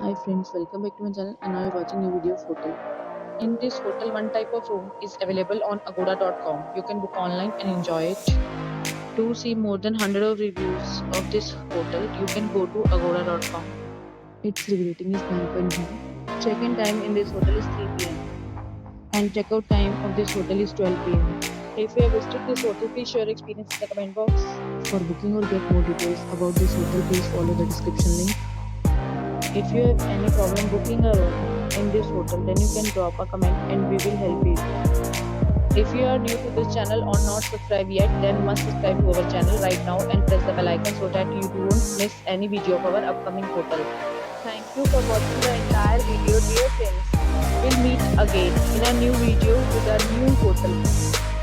Hi friends, welcome back to my channel and now you're watching a video of hotel. In this hotel, one type of room is available on agoda.com. You can book online and enjoy it. To see more than 100 of reviews of this hotel, you can go to agoda.com. Its review rating is 9.9. Check-in time in this hotel is 3 p.m. and check-out time of this hotel is 12 p.m. If you have visited this hotel, please share your experience in the comment box. For booking or get more details about this hotel, please follow the description link. If you have any problem booking a room in this hotel, then you can drop a comment and we will help you. If you are new to this channel or not subscribed yet, then must subscribe to our channel right now and press the bell icon so that you don't miss any video of our upcoming hotel. Thank you for watching the entire video, dear friends. We'll meet again in a new video with a new hotel.